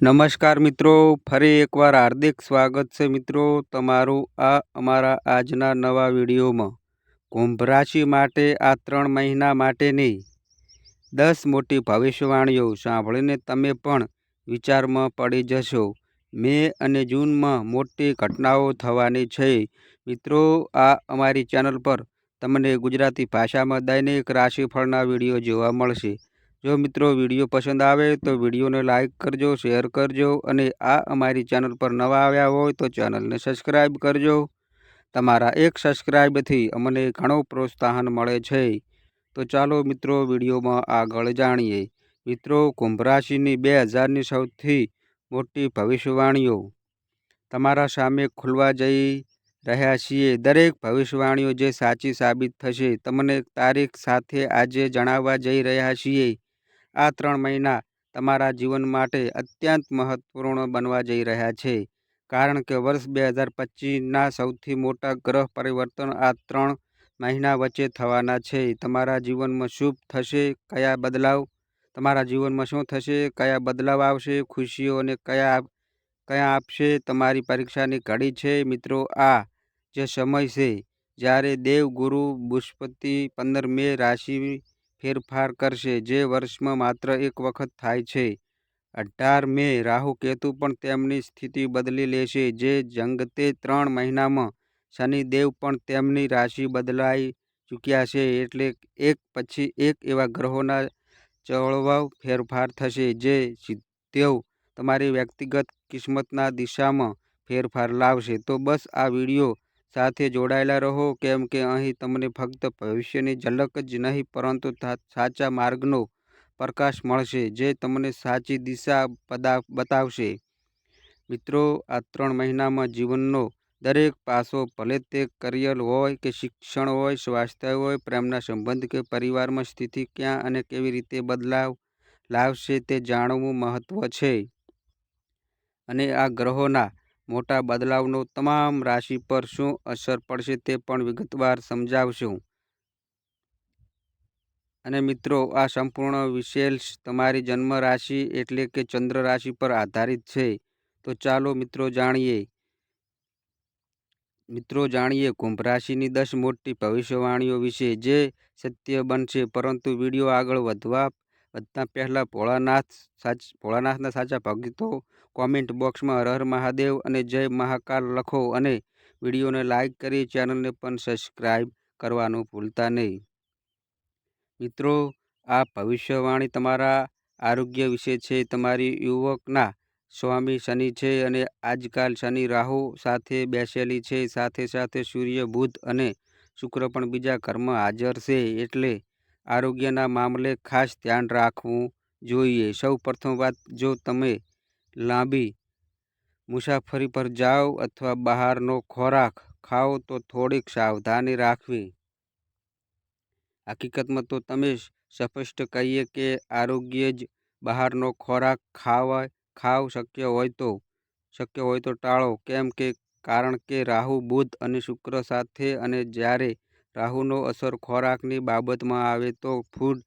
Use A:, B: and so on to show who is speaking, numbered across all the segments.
A: નમસ્કાર મિત્રો, ફરી એકવાર હાર્દિક સ્વાગત છે મિત્રો તમારું આ અમારા આજના નવા વિડીયોમાં. કુંભ રાશિ માટે આ 3 મહિના માટેની 10 મોટી ભવિષ્યવાણીઓ સાંભળીને તમે પણ વિચારમાં પડી જશો. મે અને જૂનમાં મોટી ઘટનાઓ થવાની છે. મિત્રો, આ અમારી ચેનલ પર તમને ગુજરાતી ભાષામાં દૈનિક રાશિફળના વિડીયો જોવા મળશે. જો મિત્રો વિડીયો પસંદ આવે તો વિડીયોને લાઇક કરજો, શેર કરજો અને આ અમારી ચેનલ પર નવા આવ્યા હોય તો ચેનલને સબસ્ક્રાઈબ કરજો. તમારા એક સબસ્ક્રાઈબથી અમને ઘણું પ્રોત્સાહન મળે છે. તો ચાલો મિત્રો વિડીયોમાં આગળ જાણીએ. મિત્રો, કુંભ રાશિની 2000ની સૌથી મોટી ભવિષ્યવાણીઓ તમારા સામે ખુલવા જઈ રહ્યા છીએ. દરેક ભવિષ્યવાણીઓ જે સાચી સાબિત થશે તમને તારીખ સાથે આજે જણાવવા જઈ રહ્યા છીએ. આ 3 મહિના તમારા જીવન માટે અત્યંત મહત્વપૂર્ણ બનવા જઈ રહ્યા છે, કારણ કે વર્ષ 2025ના સૌથી મોટા ગ્રહ પરિવર્તન આ 3 મહિના વચ્ચે થવાના છે. તમારા જીવનમાં શું થશે, કયા બદલાવ આવશે, ખુશીઓ અને કયા આપશે તમારી પરીક્ષાની ઘડી છે. મિત્રો, આ જે સમય છે જ્યારે દેવગુરુ બૃહસ્પતિ 15 મે રાશિ ફેરફાર કરશે, જે વર્ષમાં માત્ર એક વખત થાય છે. 18 મે રાહુ કેતુ પણ તેમની સ્થિતિ બદલી લેશે. જે જંગતે 3 મહિનામાં શનિદેવ પણ તેમની રાશિ બદલાઈ ચૂક્યા છે. એટલે એક પછી એક એવા ગ્રહોના ચળવળ ફેરફાર થશે જે સીધો તમારી વ્યક્તિગત કિસ્મતના દિશામાં ફેરફાર લાવશે. તો બસ આ વિડીયો સાથે જોડાયેલા રહો, કેમ કે અહીં તમને ફક્ત ભવિષ્યની ઝલક જ નહીં પરંતુ સાચા માર્ગનો પ્રકાશ મળશે, જે તમને સાચી દિશા બતાવશે. મિત્રો, આ 3 મહિનામાં જીવનનો દરેક પાસો, ભલે તે કરિયર હોય કે શિક્ષણ હોય, સ્વાસ્થ્ય હોય, પ્રેમના સંબંધ કે પરિવારમાં સ્થિતિ ક્યાં અને કેવી રીતે બદલાવ લાવશે તે જાણવું મહત્વ છે. અને આ ગ્રહોના મોટા બદલાવનો તમામ રાશિ પર શું અસર પડશે તે પણ વિગતવાર સમજાવશું. અને મિત્રો, આ સંપૂર્ણ વિશ્લેષણ તમારી જન્મ રાશિ એટલે કે ચંદ્ર રાશિ પર આધારિત છે. તો ચાલો મિત્રો જાણીએ કુંભ રાશિની 10 મોટી ભવિષ્યવાણીઓ વિશે જે સત્ય બનશે. પરંતુ વિડીયો આગળ વધતા પહેલા ભોળાનાથના સાચા ભક્તો કોમેન્ટ બોક્સમાં હર હર મહાદેવ અને જય મહાકાલ લખો અને વિડીયોને લાઇક કરી ચેનલને પણ સબસ્ક્રાઈબ કરવાનું ભૂલતા નહીં. મિત્રો, આ ભવિષ્યવાણી તમારા આરોગ્ય વિશે છે. તમારી યુવકના સ્વામી શનિ છે અને આજકાલ શનિ રાહુ સાથે બેસેલી છે. સાથે સાથે સૂર્ય, બુધ અને શુક્ર પણ બીજા ઘરમાં હાજર છે. એટલે આરોગ્યના મામલે ખાસ ધ્યાન રાખવું જોઈએ. સૌ પ્રથમ વાત, જો તમે લાંબી મુસાફરી પર જાઓ અથવા બહારનો ખોરાક ખાઓ તો થોડીક સાવધાની રાખવી. હકીકતમાં તો તમે સ્પષ્ટ કહીએ કે આરોગ્ય જ બહારનો ખોરાક ખાવ શક્ય હોય તો ટાળો. કારણ કે રાહુ, બુધ અને શુક્ર સાથે, અને જ્યારે રાહુનો અસર ખોરાકની બાબતમાં આવે તો ફૂડ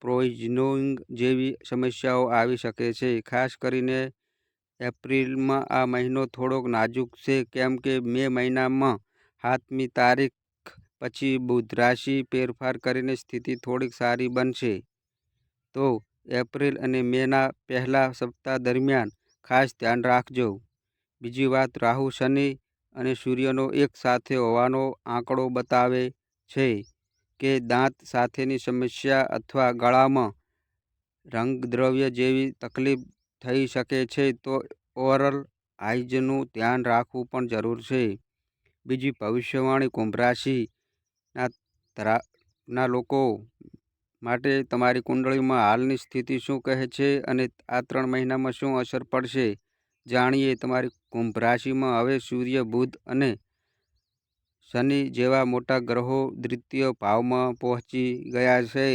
A: પોઈઝનિંગ જેવી સમસ્યાઓ આવી શકે છે. ખાસ કરીને એપ્રિલમાં આ મહિનો થોડોક નાજુક છે, કેમ કે મે મહિનામાં 7મી તારીખ પછી બુધ રાશિ ફેરફાર કરીને સ્થિતિ થોડીક સારી બનશે. તો એપ્રિલ અને મેના પહેલા સપ્તાહ દરમિયાન ખાસ ધ્યાન રાખજો. બીજી વાત, રાહુ, શનિ અને સૂર્યનો એક સાથે હોવાનો આંકડો બતાવે છે કે દાંત સાથેની સમસ્યા અથવા ગળામાં રંગદ્રવ્ય જેવી તકલીફ થઈ શકે છે. તો ઓરલ હાઇજીનનું ધ્યાન રાખવું પણ જરૂર છે. બીજી ભવિષ્યવાણી કુંભ રાશિના લોકો માટે તમારી કુંડળીમાં હાલની સ્થિતિ શું કહે છે અને આ 3 મહિનામાં શું અસર પડશે જાણીએ. તમારી કુંભ રાશિમાં હવે સૂર્ય, બુધ અને શનિ જેવા મોટા ગ્રહો દ્વિતીય ભાવમાં પહોંચી ગયા છે.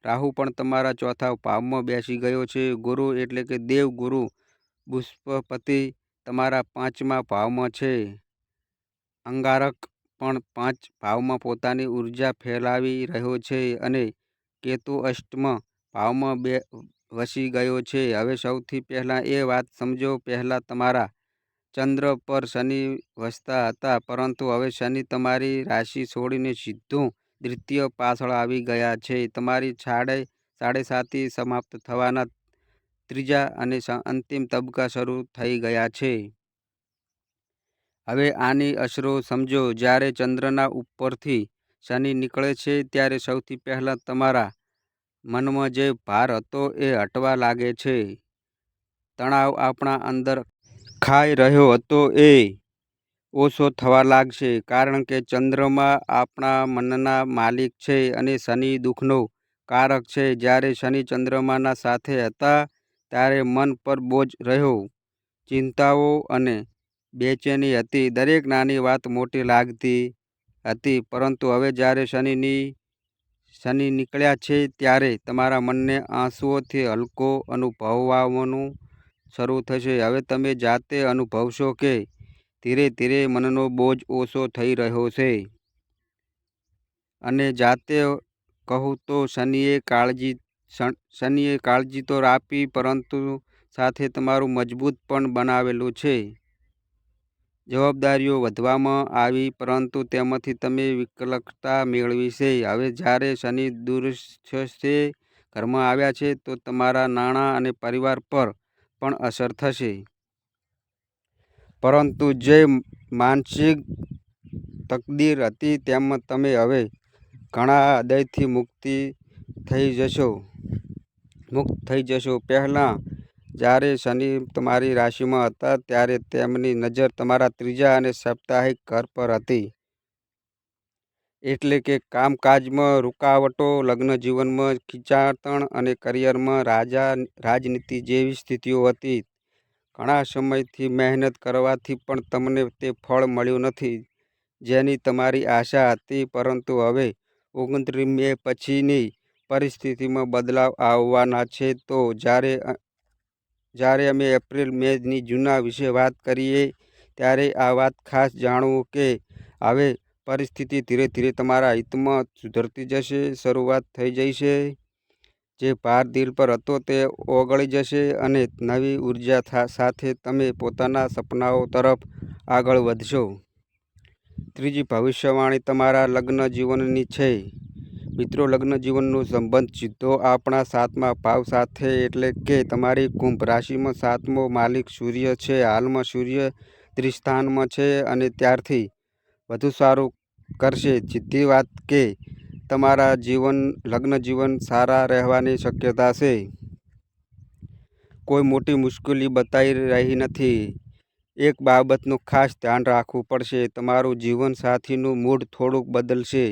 A: રાહુ પણ તમારા ચોથા ભાવમાં બેસી ગયો છે. ગુરુ એટલે કે દેવ ગુરુ બૃહસ્પતિ તમારા 5મા ભાવમાં છે. અંગારક પણ 5 ભાવમાં પોતાની ઉર્જા ફેલાવી રહ્યો છે અને કેતુ અષ્ટમ ભાવમાં વસી ગયો છે. હવે સૌથી પહેલાં એ વાત સમજો, પહેલાં તમારા ચંદ્ર પર શનિ વસતા હતા, પરંતુ હવે શનિ તમારી રાશિ છોડીને સીધું દ્વિતીય પાછળ આવી ગયા છે. તમારી સાડેસાતી સમાપ્ત થવાના ત્રીજા અને અંતિમ તબક્કા શરૂ થઈ ગયા છે. હવે આની અસરો સમજો. જ્યારે ચંદ્રના ઉપરથી શનિ નીકળે છે ત્યારે સૌથી પહેલાં તમારા મનમાં જે ભાર હતો એ હટવા લાગે છે. તણાવ આપણા અંદર ખાઈ રહ્યો હતો એ ઓછો થવા લાગશે, કારણ કે ચંદ્રમા આપણા મનના માલિક છે અને શનિ દુઃખનો કારક છે. જ્યારે શનિ ચંદ્રમાના સાથે હતા ત્યારે મન પર બોજ રહ્યો, ચિંતાઓ અને બેચેની હતી. દરેક નાની વાત મોટી લાગતી હતી, પરંતુ હવે જ્યારે શનિ નીકળ્યા છે ત્યારે તમારા મનને આંસુઓથી હલકો અનુભવવાનું શરૂ થશે. હવે તમે જાતે અનુભવશો કે ધીરે ધીરે મનનો બોજ ઓછો થઈ રહ્યો છે. અને જાતે કહું તો શનિએ કાળજી તો આપી, પરંતુ સાથે તમારું મજબૂત પણ બનાવેલું છે. જવાબદારીઓ વધવામાં આવી, પરંતુ તેમાંથી તમે વિકલતા મેળવી છે. હવે જ્યારે શનિ દૂરસ્થ ઘરમાં આવ્યા છે તો તમારા નાણાં અને પરિવાર પર પણ અસર થશે. પરંતુ જે માનસિક તકદીર હતી તેમાં તમે હવે ઘણા હૃદયથી મુક્ત થઈ જશો. પહેલાં જ્યારે શનિ તમારી રાશિમાં હતા ત્યારે તેમની નજર તમારા ત્રીજા અને સાપ્તાહિક ઘર પર હતી. એટલે કે કામકાજમાં રૂકાવટો, લગ્ન જીવનમાં ખીંચાણ અને કરિયરમાં રાજનીતિ જેવી સ્થિતિઓ હતી. ઘણા સમયથી મહેનત કરવાથી પણ તમને તે ફળ મળ્યું નથી જેની તમારી આશા હતી. પરંતુ હવે 29 મે પછીની પરિસ્થિતિમાં બદલાવ આવવાના છે. તો જ્યારે અમે એપ્રિલ, મે ની જૂન વિશે વાત કરીએ ત્યારે આ વાત ખાસ જાણવું કે હવે પરિસ્થિતિ ધીરે ધીરે તમારા હિતમાં સુધરતી જશે. શરૂઆત થઈ જશે. જે ભાર દિલ પર હતો તે ઓગળી જશે અને નવી ઉર્જા સાથે તમે પોતાના સપનાઓ તરફ આગળ વધશો. ત્રીજી ભવિષ્યવાણી તમારા લગ્ન જીવનની છે. મિત્રો, લગ્ન જીવનનો સંબંધ સીધો આપણા 7મા ભાવ સાથે, એટલે કે તમારી કુંભ રાશિમાં 7મો માલિક સૂર્ય છે. હાલમાં સૂર્ય દ્વિસ્થાનમાં છે અને ત્યારથી વધુ સારું કરશે. સીધી વાત કે તમારા લગ્ન જીવન સારા રહેવાની શક્યતા છે. કોઈ મોટી મુશ્કેલી બતાવી રહી નથી. એક બાબતનું ખાસ ધ્યાન રાખવું પડશે. તમારું જીવનસાથીનું મૂડ થોડુંક બદલશે.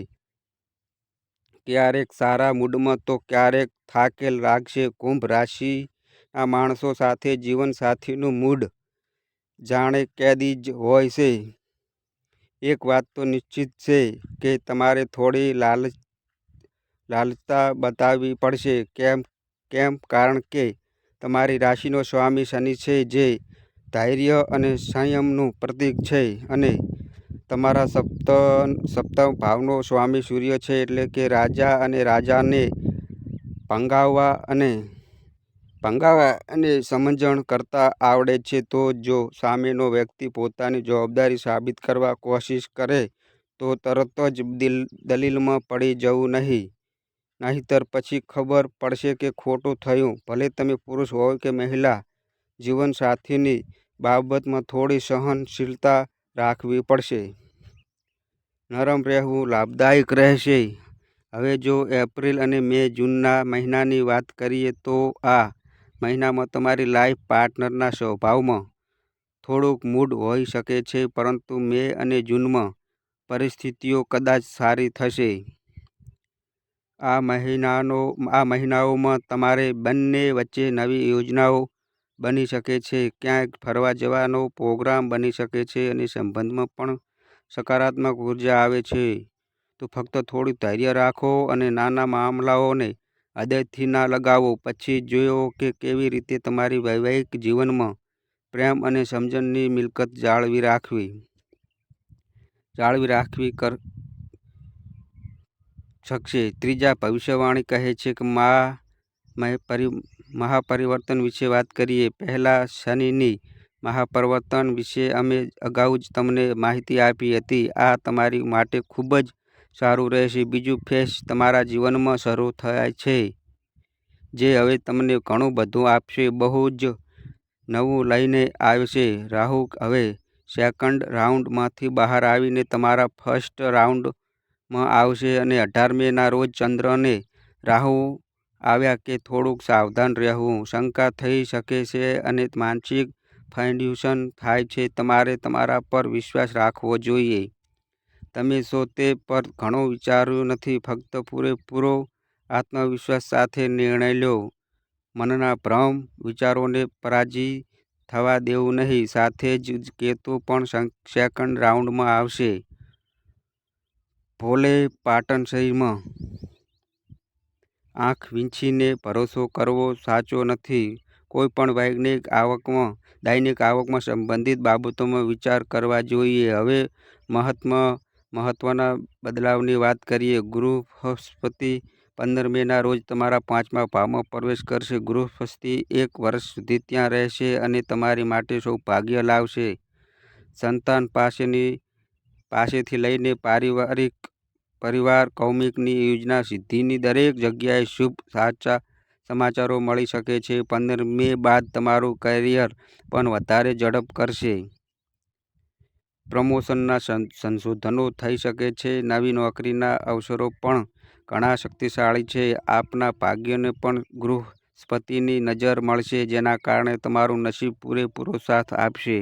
A: ક્યારેક સારા મૂડમાં તો ક્યારેક થાકેલ લાગશે. કુંભ રાશિના માણસો સાથે જીવનસાથીનું મૂડ જાણે કેદી જ હોય છે. એક વાત તો નિશ્ચિત છે કે તમારે થોડી લાલચા બતાવવી પડશે. કેમ? કારણ કે તમારી રાશિનો સ્વામી શનિ છે, જે ધૈર્ય અને સંયમનું પ્રતીક છે, અને તમારા સપ્તમ ભાવનો સ્વામી સૂર્ય છે, એટલે કે રાજા અને રાજાને ભંગાવવા અને સમજણ કરતા આવડે છે. તો જો સામેનો વ્યક્તિ પોતાની જવાબદારી સાબિત કરવા કોશિશ કરે તો તરત જ દલીલમાં પડી જવું નહીં. નહીંતર પછી ખબર પડશે કે ખોટું થયું. ભલે તમે પુરુષ હોય કે મહિલા, જીવનસાથીની બાબતમાં થોડી સહનશીલતા રાખવી પડશે. નરમ રહેવું લાભદાયક રહેશે. હવે જો એપ્રિલ અને મે, જૂનના મહિનાની વાત કરીએ તો આ મહિનામાં તમારી લાઈફ પાર્ટનરના સ્વભાવમાં થોડુંક મૂડ હોઈ શકે છે, પરંતુ મે અને જૂનમાં પરિસ્થિતિઓ કદાચ સારી થશે. આ મહિનાઓમાં તમારે બંને વચ્ચે નવી યોજનાઓ બની શકે છે. ક્યાંક ફરવા જવાનો પ્રોગ્રામ બની શકે છે અને સંબંધમાં પણ સકારાત્મક ઉર્જા આવે છે. તો ફક્ત થોડું ધૈર્ય રાખો અને નાના મામલાઓને હૃદયથી ના લગાવો. પછી જુઓ કે કેવી રીતે તમારી વૈવાહિક જીવનમાં પ્રેમ અને સમજણની મિલકત જાળવી રાખવી શકશે. ત્રીજા ભવિષ્યવાણી કહે છે કે મહાપરિવર્તન વિશે વાત કરીએ. પહેલાં શનિની મહાપરિવર્તન વિશે અમે અગાઉ જ તમને માહિતી આપી હતી. આ તમારી માટે ખૂબ જ સારું રહેશે. બીજું ફેઝ તમારા જીવનમાં શરૂ થાય છે, જે હવે તમને ઘણું બધું આપશે, બહુ જ નવું લઈને આવશે. રાહુ હવે સેકન્ડ રાઉન્ડમાંથી બહાર આવીને તમારા ફર્સ્ટ રાઉન્ડમાં આવશે અને 18 મેના રોજ ચંદ્રને રાહુ આવ્યા કે થોડુંક સાવધાન રહેવું, શંકા થઈ શકે છે અને માનસિક ફ્રસ્ટ્રેશન થાય છે. તમારે તમારા પર વિશ્વાસ રાખવો જોઈએ. તમે છો તે પર ઘણું વિચાર્યું નથી, ફક્ત પૂરેપૂરો આત્મવિશ્વાસ સાથે નિર્ણય લો. મનના ભ્રમ વિચારોને પરાજિત થવા દેવું નહીં. સાથે જ કેતુ પણ સેકન્ડ રાઉન્ડમાં આવશે. ભોલે પાટણ શહેરમાં આંખ વીંછીને ભરોસો કરવો સાચો નથી. કોઈપણ દૈનિક આવકમાં સંબંધિત બાબતોમાં વિચાર કરવા જોઈએ. હવે મહત્વના બદલાવની વાત કરીએ. બૃહસ્પતિ 15 મેના રોજ તમારા 5મા ભાવમાં પ્રવેશ કરશે. બૃહસ્પતિ 1 વર્ષ સુધી ત્યાં રહેશે અને તમારી માટે સૌભાગ્ય લાવશે. સંતાન પાસેથી લઈને પરિવાર કૌમિકની યોજના સિદ્ધિની દરેક જગ્યાએ શુભ સમાચારો મળી શકે છે. 15 મે બાદ તમારું કરિયર પણ વધારે ઝડપ કરશે. પ્રમોશનના સંશોધનો થઈ શકે છે. નવી નોકરીના અવસરો પણ ઘણા શક્તિશાળી છે. આપના ભાગ્યને પણ બૃહસ્પતિની નજર મળશે, જેના કારણે તમારું નસીબ પૂરેપૂરો સાથ આપશે.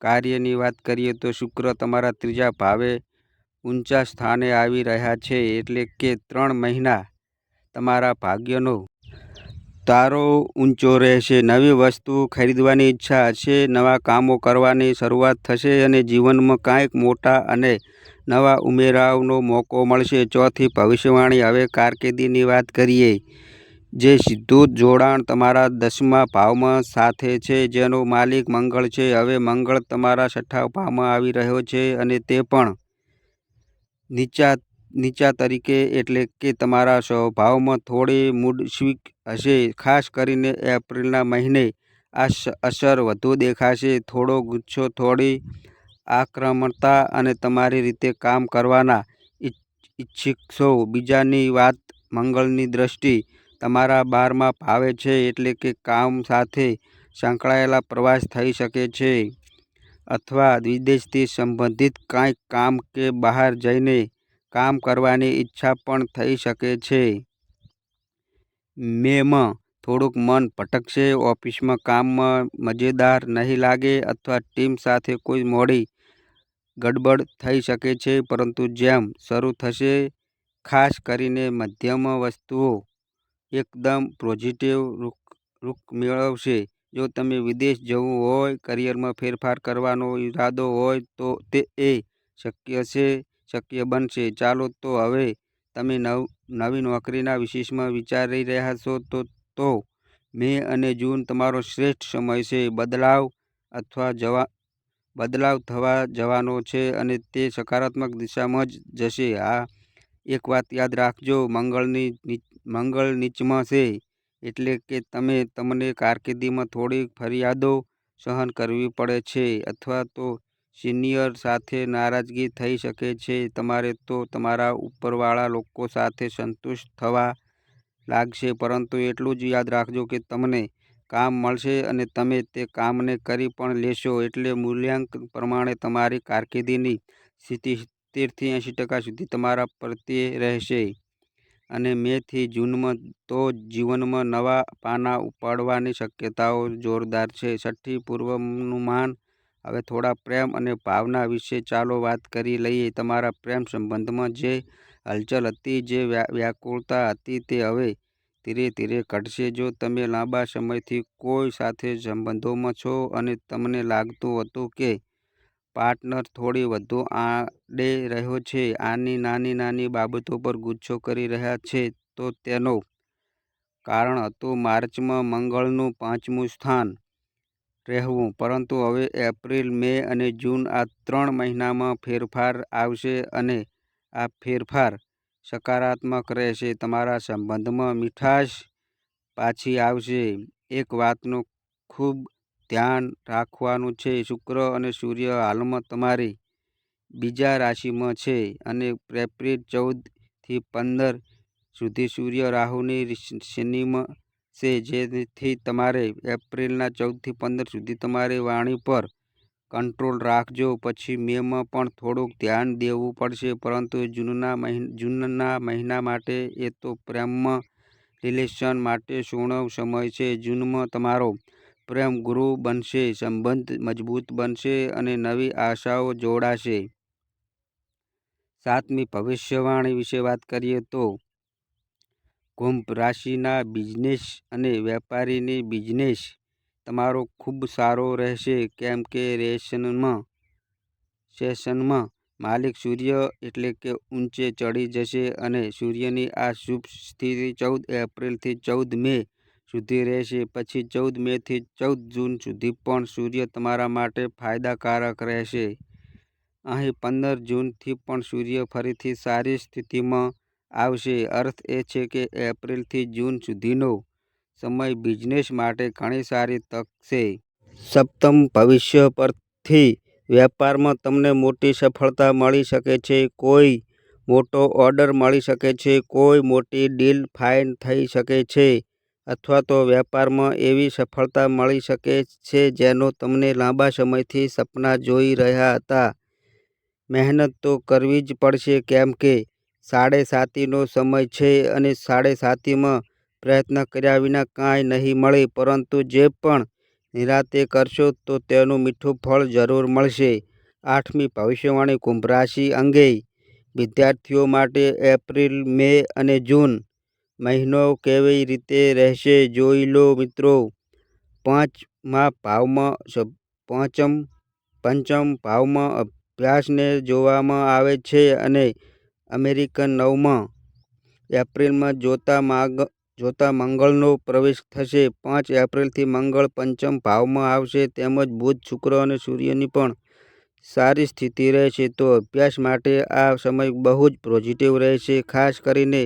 A: કાર્યની વાત કરીએ તો શુક્ર તમારા 3જા ભાવે ઊંચા સ્થાને આવી રહ્યા છે, એટલે કે 3 મહિના તમારા ભાગ્યનો તારો ઊંચો રહેશે. નવી વસ્તુ ખરીદવાની ઈચ્છા હશે, નવા કામો કરવાની શરૂઆત થશે અને જીવનમાં કંઈક મોટા અને નવા ઉમેરાનો મોકો મળશે. ચોથી ભવિષ્યવાણી. હવે કારકિર્દીની વાત કરીએ, જે સીધું જોડાણ તમારા 10મા ભાવમાં સાથે છે, જેનો માલિક મંગળ છે. હવે મંગળ તમારા 6થા ભાવમાં આવી રહ્યો છે અને તે પણ નીચા તરીકે, એટલે કે તમારા સ્વભાવમાં થોડી મૂડ સ્વિંગ હશે. ખાસ કરીને એપ્રિલના મહિને આ અસર વધુ દેખાશે. થોડો ગુસ્સો, થોડી આક્રમકતા અને તમારી રીતે કામ કરવાના ઈચ્છશો. બીજાની વાત. મંગળની દ્રષ્ટિ તમારા 12મા ભાવે છે, એટલે કે કામ સાથે સંકળાયેલા પ્રવાસ થઈ શકે છે અથવા વિદેશથી સંબંધિત કંઈક કામ કે બહાર જઈને કામ કરવાની ઈચ્છા પણ થઈ શકે છે. મેમાં થોડુંક મન ભટકશે. ઓફિસમાં કામ મજેદાર નહીં લાગે અથવા ટીમ સાથે કોઈ મોટી ગડબડ થઈ શકે છે, પરંતુ જેમ શરૂ થશે, ખાસ કરીને મધ્યમાં, વસ્તુઓ એકદમ પોઝિટિવ રૂખ મેળવશે. જો તમને વિદેશ જવું હોય, કરિયરમાં ફેરફાર કરવાનો ઈરાદો હોય, તો તે શક્ય બનશે. ચાલો તો હવે તમે નવી નોકરીના વિષયમાં વિચારી રહ્યા છો તો મે અને જૂન તમારો શ્રેષ્ઠ સમય છે. બદલાવ થવા જવાનો છે અને તે સકારાત્મક દિશામાં જ જશે. હા, એક વાત યાદ રાખજો, મંગળ નીચમાં છે, એટલે કે તમને કારકિર્દીમાં થોડી ફરિયાદો સહન કરવી પડે છે અથવા તો સિનિયર સાથે નારાજગી થઈ શકે છે. તમારે તો તમારા ઉપરવાળા લોકો સાથે સંતુષ્ટ થવા લાગશે, પરંતુ એટલું જ યાદ રાખજો કે તમને કામ મળશે અને તમે તે કામને કરી પણ લેશો. એટલે મૂલ્યાંકન પ્રમાણે તમારી કારકિર્દીની સ્થિતિ 70થી 80% સુધી તમારા પ્રત્યે રહેશે. અને મે થી જૂનમાં તો જીવનમાં નવા પાના પડવાની શક્યતાઓ જોરદાર છે. છઠ્ઠી પૂર્વાનુમાન. હવે થોડા પ્રેમ અને ભાવના વિશે ચાલો વાત કરી લઈએ. તમારા પ્રેમ સંબંધમાં જે હલચલ હતી, જે વ્યાકુળતા હતી, તે હવે ધીરે ધીરે ઘટશે. જો તમે લાંબા સમયથી કોઈ સાથે સંબંધોમાં છો અને તમને લાગતું હતું કે પાર્ટનર થોડી વધુ આડે રહ્યો છે, નાની બાબતો પર ગુસ્સો કરી રહ્યા છે, તો તેનું કારણ હતું માર્ચમાં મંગળનું 5મું સ્થાન રહેવું. પરંતુ હવે એપ્રિલ, મે અને જૂન, આ 3 મહિનામાં ફેરફાર આવશે અને આ ફેરફાર સકારાત્મક રહેશે. તમારા સંબંધમાં મીઠાશ પાછી આવશે. એક વાતનું ખૂબ ધ્યાન રાખવાનું છે. શુક્ર અને સૂર્ય હાલમાં તમારી બીજા રાશિમાં છે અને એપ્રિલ 14થી 15 સુધી સૂર્ય રાહુની શનિમાં છે, જેથી તમારે એપ્રિલના 14થી 15 સુધી તમારી વાણી પર કંટ્રોલ રાખજો. પછી મેમાં પણ થોડુંક ધ્યાન દેવું પડશે, પરંતુ જૂનના મહિના માટે એ તો પ્રેમમાં રિલેશન માટે સુવર્ણ સમય છે. જૂનમાં તમારો પ્રેમ ગુરુ બનશે, સંબંધ મજબૂત બનશે અને નવી આશાઓ જોડાશે. સાતમી ભવિષ્યવાણી વિશે વાત કરીએ તો કુંભ રાશિના બિઝનેસ અને વેપારીની બિઝનેસ તમારો ખૂબ સારો રહેશે, કેમ કે સેશનમાં માલિક સૂર્ય એટલે કે ઊંચે ચડી જશે અને સૂર્યની આ શુભ સ્થિતિ 14 એપ્રિલથી 14 મે સુધી રહેશે. પછી 14 મેથી 14 જૂન સુધી પણ સૂર્ય તમારા માટે ફાયદાકારક રહેશે. અહીં 15 જૂનથી પણ સૂર્ય ફરીથી સારી સ્થિતિમાં આવશે. અર્થ એ છે કે એપ્રિલથી જૂન સુધીનો સમય બિઝનેસ માટે ઘણી સારી તક છે. સપ્તમ ભવિષ્ય પરથી વેપારમાં તમને મોટી સફળતા મળી શકે છે. કોઈ મોટો ઓર્ડર મળી શકે છે, કોઈ મોટી ડીલ ફાઇન થઈ શકે છે, અથવા તો વેપારમાં એવી સફળતા મળી શકે છે જેનો તમને લાંબા સમયથી સપના જોઈ રહ્યા હતા. મહેનત તો કરવી જ પડશે, કેમ કે સાડેસાતીનો સમય છે અને સાડેસાતીમાં પ્રયત્ન કર્યા વિના કાંઈ નહીં મળે, પરંતુ જે પણ નિરાતે કરશો તો તેનું મીઠું ફળ જરૂર મળશે. આઠમી ભવિષ્યવાણી કુંભ રાશિ અંગે વિદ્યાર્થીઓ માટે એપ્રિલ, મે અને જૂન મહિનો કેવી રીતે રહેશે જોઈ લો મિત્રો. પંચમ ભાવમાં અભ્યાસને જોવામાં આવે છે અને અમેરિકન 9મા એપ્રિલમાં જોતા મંગળનો પ્રવેશ થશે. 5 એપ્રિલથી મંગળ પંચમ ભાવમાં આવશે, તેમજ બુધ, શુક્ર અને સૂર્યની પણ સારી સ્થિતિ રહેશે. તો અભ્યાસ માટે આ સમય બહુ જ પોઝિટિવ રહેશે. ખાસ કરીને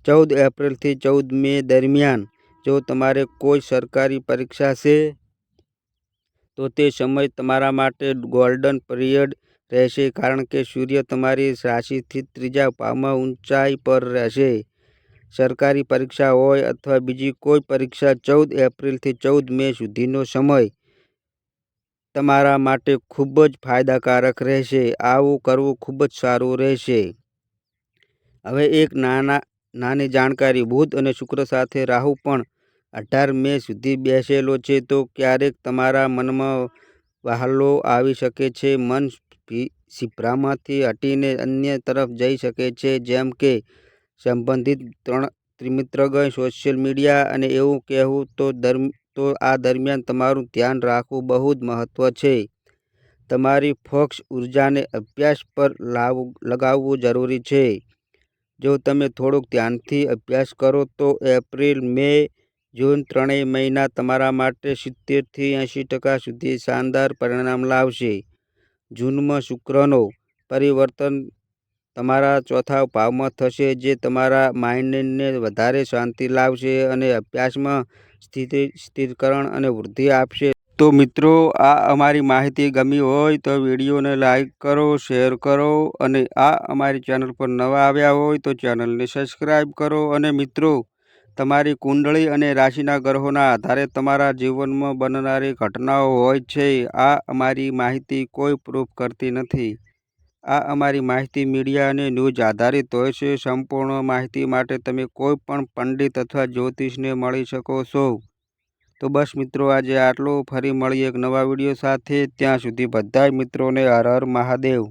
A: 14 એપ્રિલથી 14 મે દરમિયાન જો તમારે કોઈ સરકારી પરીક્ષા છે તો તે સમય તમારા માટે ગોલ્ડન પીરિયડ રહેશે, કારણ કે સૂર્ય તમારી રાશિથી ત્રીજા ભાવમાં ઊંચાઈ પર રહેશે. સરકારી પરીક્ષા હોય અથવા બીજી કોઈ પરીક્ષા, 14 એપ્રિલથી 14 મે સુધીનો સમય તમારા માટે ખૂબ જ ફાયદાકારક રહેશે. આવું કરવું ખૂબ જ સારું રહેશે. હવે એક નાની જાણકારી, બુધ અને શુક્ર સાથે રાહુ પણ 18 મે સુધી બેસેલો છે, તો ક્યારેક તમારા મનમાં વહાલો આવી શકે છે. મન શિભ્રામાંથી હટીને અન્ય તરફ જઈ શકે છે, જેમ કે સંબંધિત મિત્રગણ, સોશિયલ મીડિયા અને એવું કહેવું તો આ દરમિયાન તમારું ધ્યાન રાખવું બહુ જ મહત્વ છે. તમારી ફોકસ ઉર્જાને અભ્યાસ પર લગાવવું જરૂરી છે. જો તમે થોડુંક ધ્યાનથી અભ્યાસ કરો તો એપ્રિલ, મે, જૂન ત્રણેય મહિના તમારા માટે 70થી 80% સુધી શાનદાર પરિણામ લાવશે. જૂનમાં શુક્રનો પરિવર્તન તમારા ચોથા ભાવમાં થશે, જે તમારા માઇન્ડને વધારે શાંતિ લાવશે અને અભ્યાસમાં સ્થિરીકરણ અને વૃદ્ધિ આપશે. તો મિત્રો, આ અમારી માહિતી ગમી હોય તો વિડીયોને લાઈક કરો, શેર કરો અને આ અમારી ચેનલ પર નવા આવ્યા હોય તો ચેનલને સબસ્ક્રાઈબ કરો. અને મિત્રો, તમારી કુંડળી અને રાશિના ગ્રહોના આધારે તમારા જીવનમાં બનનારી ઘટનાઓ હોય છે. આ અમારી માહિતી કોઈ પ્રૂફ કરતી નથી. આ અમારી માહિતી મીડિયા અને ન્યૂઝ આધારિત હોય છે. સંપૂર્ણ માહિતી માટે તમે કોઈ પણ પંડિત અથવા જ્યોતિષને મળી શકો છો. તો બસ મિત્રો, આજે આટલું. ફરી મળીએ એક નવા વિડીયો સાથે. ત્યાં સુધી બધાય મિત્રોને હર હર મહાદેવ.